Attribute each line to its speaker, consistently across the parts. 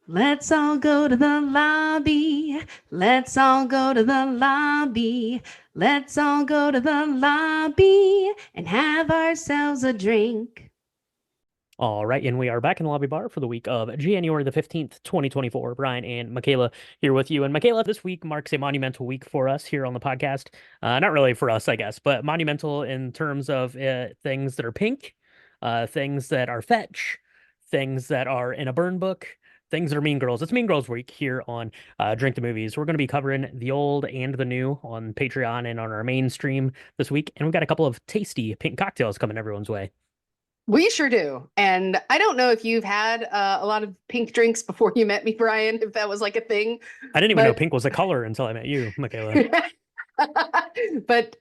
Speaker 1: Let's all go to the lobby. Let's all go to the lobby. Let's all go to the lobby and have ourselves a drink.
Speaker 2: All right, and we are back in the lobby bar for the week of January the 15th, 2024. Brian and Michaela here with you. And Michaela, this week marks a monumental week for us here on the podcast. Not really for us, I guess, but monumental in terms of things that are pink, things that are fetch, things that are in a burn book, things that are Mean Girls. It's Mean Girls week here on Drink the Movies. We're going to be covering the old and the new on Patreon and on our main stream this week. And we've got a couple of tasty pink cocktails coming everyone's way.
Speaker 1: We sure do. And I don't know if you've had a lot of pink drinks before you met me, Brian, if that was like a thing,
Speaker 2: I didn't even know
Speaker 1: but
Speaker 2: pink was a color until I met you, Michaela.
Speaker 1: but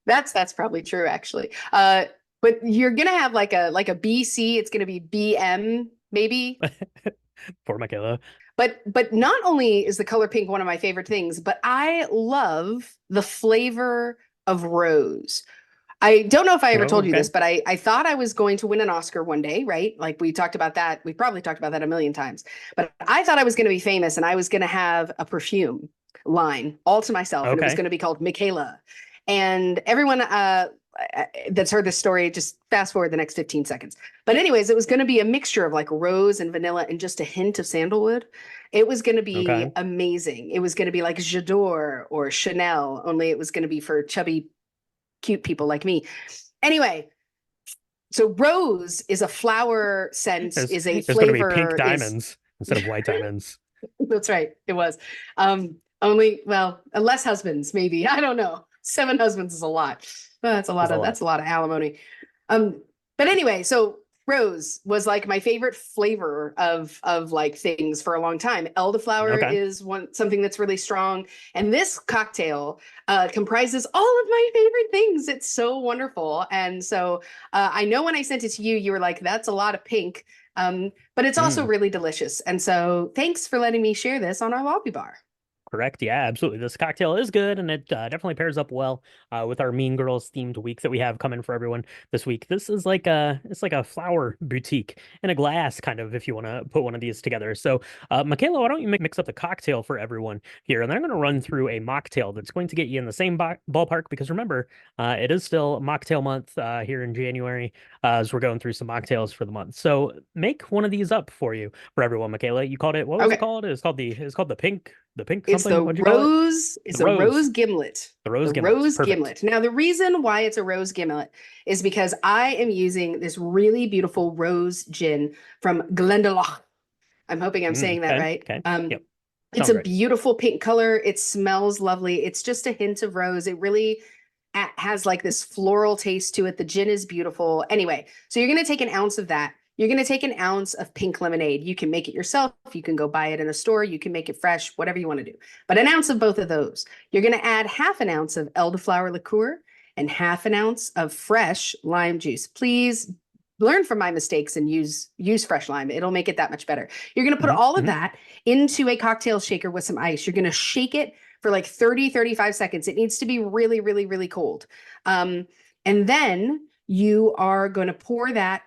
Speaker 1: that's probably true actually. But you're gonna have like a BC, it's gonna be BM maybe.
Speaker 2: Poor Michaela.
Speaker 1: But not only is the color pink one of my favorite things, but I love the flavor of rose. I don't know if I ever
Speaker 2: Oh,
Speaker 1: told you
Speaker 2: okay.
Speaker 1: this, but I thought I was going to win an Oscar one day, right? Like we talked about that. We probably talked about that a million times. But I thought I was going to be famous and I was going to have a perfume line all to myself, and it was
Speaker 2: Okay.
Speaker 1: going to be called Michaela. And everyone that's heard this story, just fast forward the next 15 seconds. But anyways, it was going to be a mixture of like rose and vanilla and just a hint of sandalwood. It was going to be
Speaker 2: Okay.
Speaker 1: amazing. It was going to be like J'adore or Chanel, only it was going to be for chubby cute people like me. Anyway, so rose is a flower scent,
Speaker 2: There's
Speaker 1: is a
Speaker 2: there's going to be pink
Speaker 1: flavor, is
Speaker 2: diamonds instead of white diamonds.
Speaker 1: that's right. It was. Only, well, less husbands, maybe. I don't know. Seven husbands is a lot. That's a
Speaker 2: There's
Speaker 1: lot
Speaker 2: a
Speaker 1: of
Speaker 2: lot.
Speaker 1: alimony. But anyway, so rose was like my favorite flavor of like things for a long time. Elderflower
Speaker 2: Okay.
Speaker 1: is one something that's really strong, and this cocktail comprises all of my favorite things. It's so wonderful, and so I know when I sent it to you, you were like, "That's a lot of pink," but it's also
Speaker 2: Mm.
Speaker 1: really delicious. And so, thanks for letting me share this on our lobby bar.
Speaker 2: Correct. Yeah, absolutely. This cocktail is good, and it definitely pairs up well with our Mean Girls themed week that we have coming for everyone this week. This is like it's like a flower boutique in a glass, kind of, if you want to put one of these together. So, Michaela, why don't you mix up the cocktail for everyone here, and then I'm going to run through a mocktail that's going to get you in the same ballpark because remember, it is still mocktail month here in January as we're going through some mocktails for the month. So, make one of these up for everyone, Michaela. You called it, what was it
Speaker 1: Okay.
Speaker 2: called? It's called the pink
Speaker 1: It's
Speaker 2: something.
Speaker 1: the
Speaker 2: What'd you call it?
Speaker 1: rose,
Speaker 2: The
Speaker 1: it's a
Speaker 2: rose.
Speaker 1: rose gimlet.
Speaker 2: The rose
Speaker 1: The
Speaker 2: gimlet.
Speaker 1: rose
Speaker 2: Perfect.
Speaker 1: gimlet. Now, the reason why it's a rose gimlet is because I am using this really beautiful rose gin from Glendalough. I'm hoping I'm saying that
Speaker 2: Okay.
Speaker 1: right.
Speaker 2: Okay. Yep.
Speaker 1: It's
Speaker 2: Sounds
Speaker 1: a
Speaker 2: right.
Speaker 1: beautiful pink color. It smells lovely. It's just a hint of rose. It really has like this floral taste to it. The gin is beautiful. Anyway, so you're going to take an ounce of that. You're going to take an ounce of pink lemonade. You can make it yourself. You can go buy it in a store. You can make it fresh, whatever you want to do. But an ounce of both of those. You're going to add half an ounce of elderflower liqueur and half an ounce of fresh lime juice. Please learn from my mistakes and use fresh lime. It'll make it that much better. You're going to put
Speaker 2: hmm
Speaker 1: all of
Speaker 2: hmm
Speaker 1: that into a cocktail shaker with some ice. You're going to shake it for like 35 seconds. It needs to be really, really, really cold. Um, and then you are going to pour that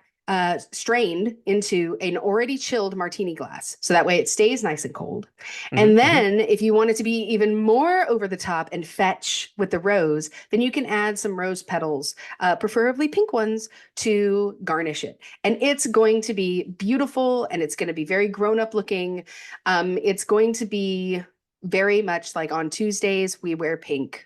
Speaker 1: strained into an already chilled martini glass. So that way it stays nice and cold.
Speaker 2: hmm
Speaker 1: And
Speaker 2: hmm
Speaker 1: then if you want it to be even more over the top and fetch with the rose, then you can add some rose petals, preferably pink ones, to garnish it. And it's going to be beautiful and it's going to be very grown up looking. It's going to be very much like on Tuesdays, we wear pink.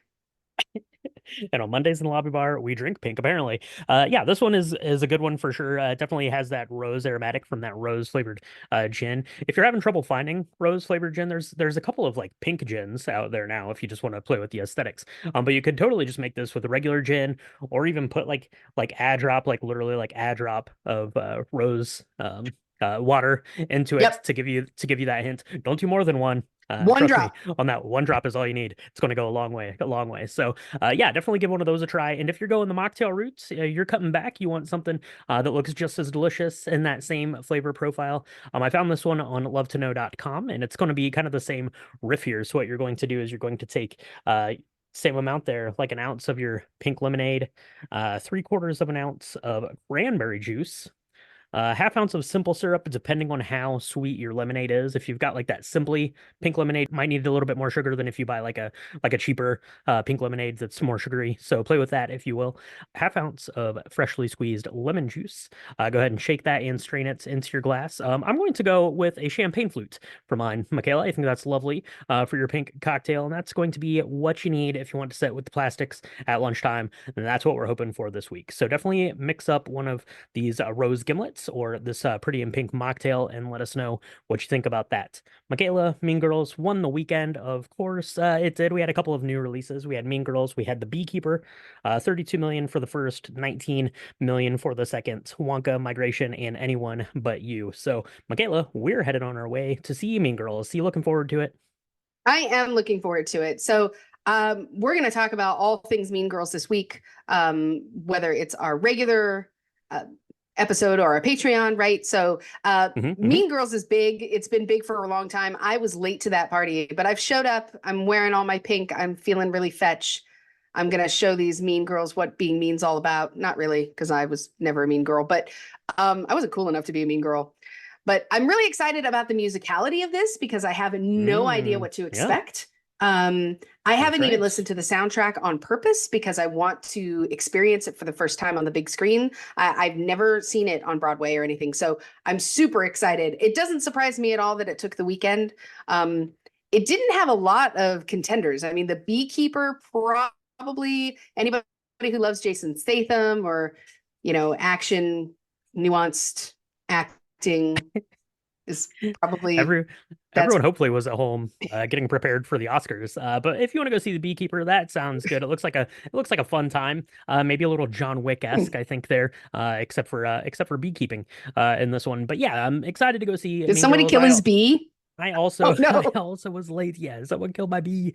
Speaker 2: And on Mondays in the lobby bar, we drink pink, apparently. Yeah, this one is a good one for sure. Definitely has that rose aromatic from that rose flavored gin. If you're having trouble finding rose flavored gin, there's a couple of like pink gins out there now if you just want to play with the aesthetics. But you could totally just make this with a regular gin or even put like a drop, like literally like a drop of rose water into it
Speaker 1: Yep,
Speaker 2: to give you that hint. Don't do more than one.
Speaker 1: one
Speaker 2: Trust me,
Speaker 1: drop.
Speaker 2: on that one drop is all you need. It's going to go a long way, a long way. So, yeah, definitely give one of those a try. And if you're going the mocktail route, you're cutting back, you want something that looks just as delicious in that same flavor profile. I found this one on lovetoknow.com, and it's going to be kind of the same riff here. So what you're going to do is you're going to take same amount there, like an ounce of your pink lemonade, 3/4 of an ounce of cranberry juice, half ounce of simple syrup, depending on how sweet your lemonade is. If you've got like that Simply pink lemonade, might need a little bit more sugar than if you buy like a cheaper pink lemonade that's more sugary. So play with that if you will. Half ounce of freshly squeezed lemon juice. Go ahead and shake that and strain it into your glass. I'm going to go with a champagne flute for mine, Michaela. I think that's lovely for your pink cocktail, and that's going to be what you need if you want to sit with the plastics at lunchtime. And that's what we're hoping for this week. So definitely mix up one of these rose gimlets or this pretty in pink mocktail and let us know what you think about that. Michaela, Mean Girls won the weekend. Of course, it did. We had a couple of new releases. We had Mean Girls. We had The Beekeeper, 32 million for the first, 19 million for the second. Wonka, Migration, and Anyone But You. So, Michaela, we're headed on our way to see Mean Girls. See you looking forward to it?
Speaker 1: I am looking forward to it. So we're going to talk about all things Mean Girls this week, whether it's our regular episode or our Patreon, right? So Mean Girls is big. It's been big for a long time. I was late to that party, but I've showed up. I'm wearing all my pink. I'm feeling really fetch. I'm going to show these mean girls what being mean's all about. Not really, because I was never a mean girl, but I wasn't cool enough to be a mean girl. But I'm really excited about the musicality of this because I have no idea what to
Speaker 2: Yeah,
Speaker 1: expect. I haven't even
Speaker 2: right.
Speaker 1: listened to the soundtrack on purpose because I want to experience it for the first time on the big screen. I've never seen it on Broadway or anything, so I'm super excited. It doesn't surprise me at all that it took the weekend. It didn't have a lot of contenders. I mean, The Beekeeper, probably anybody who loves Jason Statham or, action, nuanced acting is probably that's
Speaker 2: Everyone hopefully was at home getting prepared for the Oscars. But if you want to go see The Beekeeper, that sounds good. It looks like a fun time. Maybe a little John Wick-esque, I think there, except for beekeeping in this one. But yeah, I'm excited to go see
Speaker 1: Did
Speaker 2: Mean
Speaker 1: somebody
Speaker 2: Girls.
Speaker 1: kill his bee?
Speaker 2: I
Speaker 1: Oh
Speaker 2: also I
Speaker 1: no.
Speaker 2: also was late. Yeah, someone killed my bee.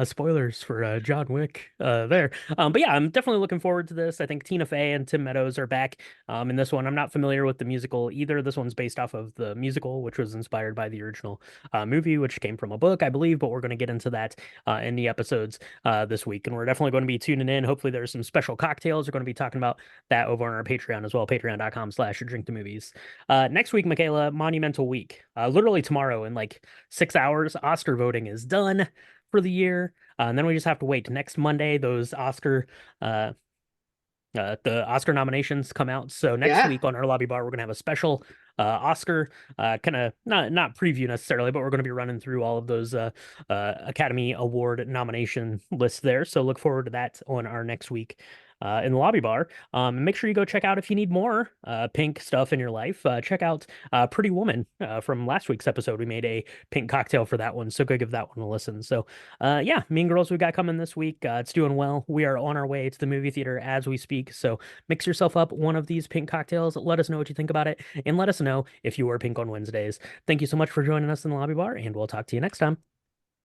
Speaker 2: Spoilers for John Wick there. But yeah, I'm definitely looking forward to this. I think Tina Fey and Tim Meadows are back in this one. I'm not familiar with the musical either. This one's based off of the musical, which was inspired by the original movie, which came from a book, I believe, but we're going to get into that in the episodes this week. And we're definitely going to be tuning in. Hopefully there's some special cocktails. We're going to be talking about that over on our Patreon as well, patreon.com/drinkthemovies. Next week, Michaela, Monumental Week. Literally tomorrow in like 6 hours, Oscar voting is done for the year. And then we just have to wait next Monday. Those uh, the Oscar nominations come out. So next
Speaker 1: Yeah.
Speaker 2: week on our lobby bar, we're gonna have a special Oscar kind of not preview necessarily, but we're gonna be running through all of those Academy Award nomination lists there. So look forward to that on our next week. In the lobby bar. And make sure you go check out if you need more pink stuff in your life. Check out Pretty Woman from last week's episode. We made a pink cocktail for that one, so go give that one a listen. So yeah, Mean Girls we got coming this week. It's doing well. We are on our way to the movie theater as we speak. So mix yourself up one of these pink cocktails. Let us know what you think about it, and let us know if you wear pink on Wednesdays. Thank you so much for joining us in the lobby bar, and we'll talk to you next time.